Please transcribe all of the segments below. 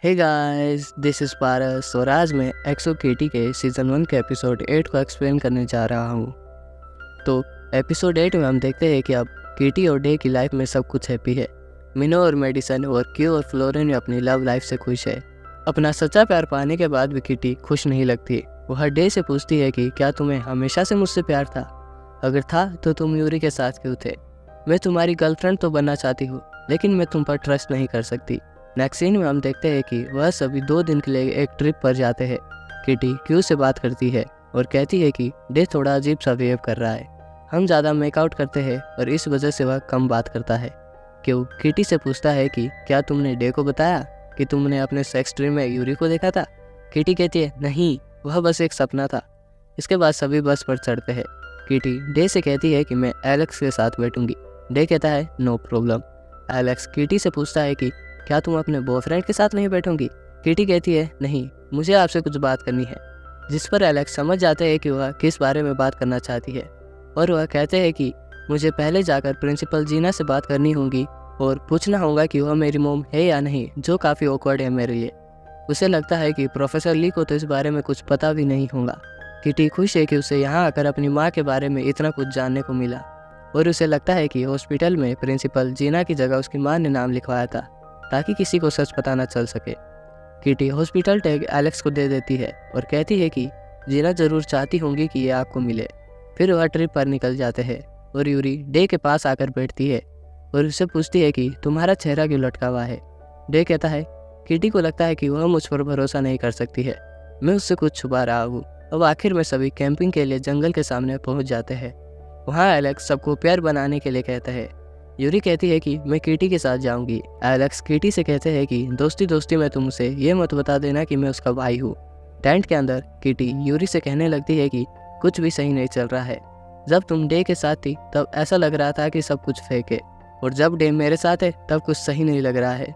Hey guys, this is पारस और आज मैं एक्सो केटी के सीज़न 1 के एपिसोड 8 को एक्सप्लेन करने जा रहा हूँ। तो एपिसोड 8 में हम देखते हैं कि अब केटी और डे की लाइफ में सब कुछ हैप्पी है। मिनो और मेडिसन और क्यू और फ्लोरेन अपनी लव लाइफ से खुश है। अपना सच्चा प्यार पाने के बाद भी केटी खुश नहीं लगती। वह डे से पूछती है कि क्या तुम्हें हमेशा से मुझसे प्यार था? अगर था तो तुम यूरी के साथ क्यों थे? मैं तुम्हारी गर्लफ्रेंड तो बनना चाहती हूँ, लेकिन मैं तुम पर ट्रस्ट नहीं कर सकती। नेक्स्ट सीन में हम देखते हैं कि वह सभी 2 दिन के लिए एक ट्रिप पर जाते हैं। किटी क्यू से बात करती है और कहती है कि डे थोड़ा अजीब सा बिहेव कर रहा है। हम ज़्यादा मेकआउट करते हैं और इस वजह से वह कम बात करता है। क्यू किटी से पूछता है कि क्या तुमने डे को बताया कि तुमने अपने सेक्स ड्रीम में यूरी को देखा था? किटी कहती है नहीं, वह बस एक सपना था। इसके बाद सभी बस पर चढ़ते हैं। किटी डे से कहती है कि मैं एलेक्स के साथ बैठूंगी। डे कहता है नो प्रॉब्लम। एलेक्स किटी से पूछता है कि क्या तुम अपने बॉयफ्रेंड के साथ नहीं बैठोगी? किटी कहती है नहीं, मुझे आपसे कुछ बात करनी है। जिस पर एलेक्स समझ जाते हैं कि वह किस बारे में बात करना चाहती है और वह कहते हैं कि मुझे पहले जाकर प्रिंसिपल जीना से बात करनी होगी और पूछना होगा कि वह मेरी मोम है या नहीं, जो काफ़ी ऑकवर्ड है मेरे लिए। उसे लगता है कि प्रोफेसर ली को तो इस बारे में कुछ पता भी नहीं होगा। किटी खुश है कि उसे यहाँ आकर अपनी माँ के बारे में इतना कुछ जानने को मिला और उसे लगता है कि हॉस्पिटल में प्रिंसिपल जीना की जगह उसकी माँ ने नाम लिखवाया था ताकि किसी को सच पता न चल सके। किटी हॉस्पिटल टैग एलेक्स को दे देती है और कहती है कि जीना जरूर चाहती होंगी कि ये आपको मिले। फिर वह ट्रिप पर निकल जाते हैं और यूरी डे के पास आकर बैठती है और उससे पूछती है कि तुम्हारा चेहरा क्यों लटका हुआ है? डे कहता है किटी को लगता है कि वह मुझ पर भरोसा नहीं कर सकती है, मैं उससे कुछ छुपा रहा हूँ। अब आखिर में सभी कैंपिंग के लिए जंगल के सामने पहुँच जाते हैं। वहाँ एलेक्स सबको प्यार बनाने के लिए कहता है। यूरी कहती है कि मैं किटी के साथ जाऊंगी। एलेक्स किटी से कहते हैं कि दोस्ती दोस्ती में तुम उसे ये मत बता देना कि मैं उसका भाई हूँ। टेंट के अंदर किटी यूरी से कहने लगती है कि कुछ भी सही नहीं चल रहा है। जब तुम डे के साथ थी तब ऐसा लग रहा था कि सब कुछ फेक है, और जब डे मेरे साथ है तब कुछ सही नहीं लग रहा है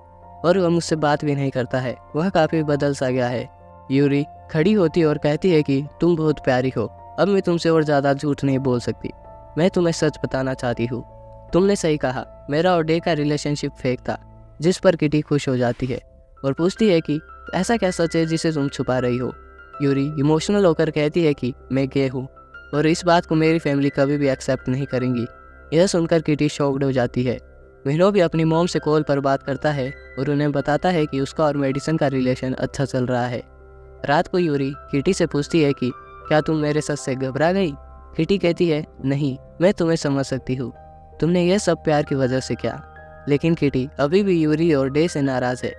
और वह मुझसे बात भी नहीं करता है। वह काफ़ी बदल सा गया है। यूरी खड़ी होती और कहती है कि तुम बहुत प्यारी हो, अब मैं तुमसे और ज़्यादा झूठ नहीं बोल सकती। मैं तुम्हें सच बताना चाहती हूँ। तुमने सही कहा, मेरा और डे का रिलेशनशिप फेक था। जिस पर किटी खुश हो जाती है और पूछती है कि ऐसा क्या सच है जिसे तुम छुपा रही हो? यूरी इमोशनल होकर कहती है कि मैं गे हूँ और इस बात को मेरी फैमिली कभी भी एक्सेप्ट नहीं करेंगी। यह सुनकर किटी शॉक्ड हो जाती है। मिनो भी अपनी मॉम से कॉल पर बात करता है और उन्हें बताता है कि उसका और मेडिसन का रिलेशन अच्छा चल रहा है। रात को यूरी किटी से पूछती है कि क्या तुम मेरे सच से घबरा गई? किटी कहती है नहीं, मैं तुम्हें समझ सकती हूँ, तुमने यह सब प्यार की वजह से किया। लेकिन किटी अभी भी यूरी और डे से नाराज़ है।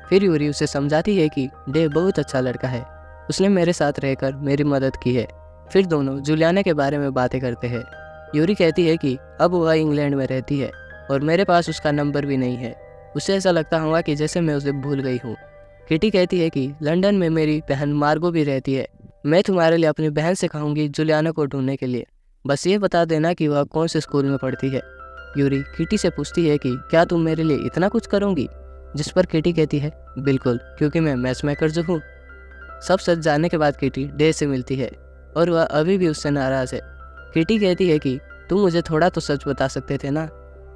फिर यूरी उसे समझाती है कि डे बहुत अच्छा लड़का है, उसने मेरे साथ रहकर मेरी मदद की है। फिर दोनों जुलियाना के बारे में बातें करते हैं। यूरी कहती है कि अब वह इंग्लैंड में रहती है और मेरे पास उसका नंबर भी नहीं है। उसे ऐसा लगता होगा कि जैसे मैं उसे भूल गई हूँ। किटी कहती है कि लंदन में मेरी बहन मार्गो भी रहती है, मैं तुम्हारे लिए अपनी बहन से कहूँगी जुलियाना को ढूंढने के लिए, बस ये बता देना कि वह कौन से स्कूल में पढ़ती है। यूरी किटी से पूछती है कि क्या तुम मेरे लिए इतना कुछ करोगी? जिस पर किटी कहती है बिल्कुल, क्योंकि मैं मैच मेकर जो हूँ। सब सच जानने के बाद किटी डे से मिलती है और वह अभी भी उससे नाराज़ है। किटी कहती है कि तुम मुझे थोड़ा तो सच बता सकते थे ना।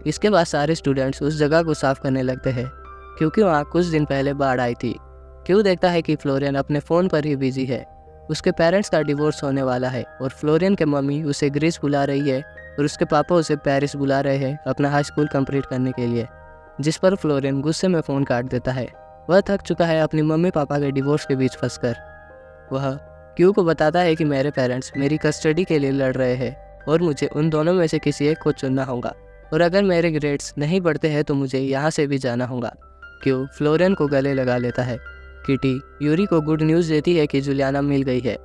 इसके बाद सारे स्टूडेंट्स उस जगह को साफ करने लगते हैं क्योंकि वहाँ कुछ दिन पहले बाढ़ आई थी। क्यों देखता है कि फ्लोरियन अपने फ़ोन पर ही बिजी है। उसके पेरेंट्स का डिवोर्स होने वाला है और फ्लोरियन के मम्मी उसे ग्रीस बुला रही है और उसके पापा उसे पेरिस बुला रहे हैं अपना हाई स्कूल कंप्लीट करने के लिए। जिस पर फ्लोरियन गुस्से में फ़ोन काट देता है। वह थक चुका है अपनी मम्मी पापा के डिवोर्स के बीच फंसकर। वह क्यू को बताता है कि मेरे पेरेंट्स मेरी कस्टडी के लिए लड़ रहे हैं और मुझे उन दोनों में से किसी एक को चुनना होगा, और अगर मेरे ग्रेड्स नहीं बढ़ते हैं तो मुझे यहाँ से भी जाना होगा। क्यू फ्लोरियन को गले लगा लेता है। किटी यूरी को गुड न्यूज़ देती है कि जुलियाना मिल गई है।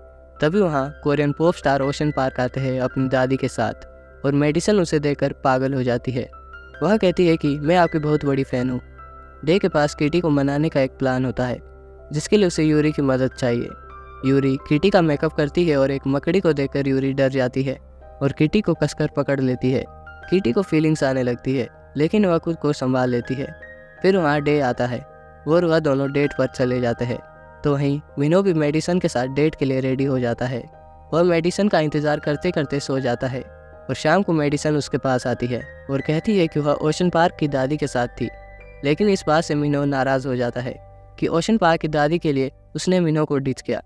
तभी वहाँ Korean pop star ocean park आते हैं अपनी दादी के साथ और मेडिसन उसे देखकर पागल हो जाती है। वह कहती है कि मैं आपकी बहुत बड़ी फ़ैन हूँ। डे के पास किटी को मनाने का एक प्लान होता है जिसके लिए उसे यूरी की मदद चाहिए। यूरी किटी का मेकअप करती है और एक मकड़ी को देखकर यूरी डर जाती है और किटी को कसकर पकड़ लेती है। किटी को फीलिंग्स आने लगती है लेकिन वह खुद को संभाल लेती है। फिर वहाँ डे आता है और वह दोनों डेट पर चले जाते हैं। तो वहीं मिनो भी मेडिसन के साथ डेट के लिए रेडी हो जाता है। वह मेडिसन का इंतज़ार करते करते सो जाता है और शाम को मेडिसन उसके पास आती है और कहती है कि वह ओशन पार्क की दादी के साथ थी। लेकिन इस बात से मिनो नाराज़ हो जाता है कि ओशन पार्क की दादी के लिए उसने मिनो को डिच किया,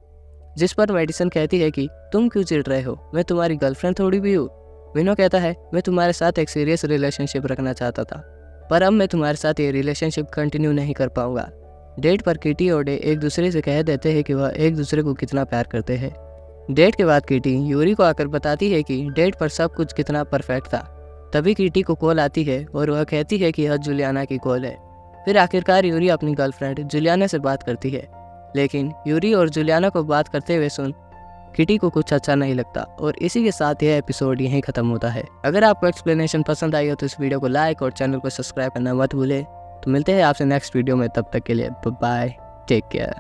जिस पर मेडिसन कहती है कि तुम क्यों चिढ़ रहे हो, मैं तुम्हारी गर्लफ्रेंड थोड़ी भी हूँ। मिनो कहता है मैं तुम्हारे साथ एक सीरियस रिलेशनशिप रखना चाहता था, पर अब मैं तुम्हारे साथ ये रिलेशनशिप कंटिन्यू नहीं कर पाऊंगा। डेट पर किटी और डे एक दूसरे से कह देते हैं कि वह एक दूसरे को कितना प्यार करते हैं। डेट के बाद किटी यूरी को आकर बताती है कि डेट पर सब कुछ कितना परफेक्ट था। तभी किटी को कॉल आती है और वह कहती है कि यह जुलियाना की कॉल है। फिर आखिरकार यूरी अपनी गर्लफ्रेंड जुलियाना से बात करती है, लेकिन यूरी और जुलियाना को बात करते हुए सुन किटी को कुछ अच्छा नहीं लगता और इसी के साथ यह एपिसोड यहीं खत्म होता है। अगर आपको एक्सप्लेनेशन पसंद आई हो तो इस वीडियो को लाइक और चैनल को सब्सक्राइब करना मत भूलें। तो मिलते हैं आपसे नेक्स्ट वीडियो में, तब तक के लिए बाय, टेक केयर।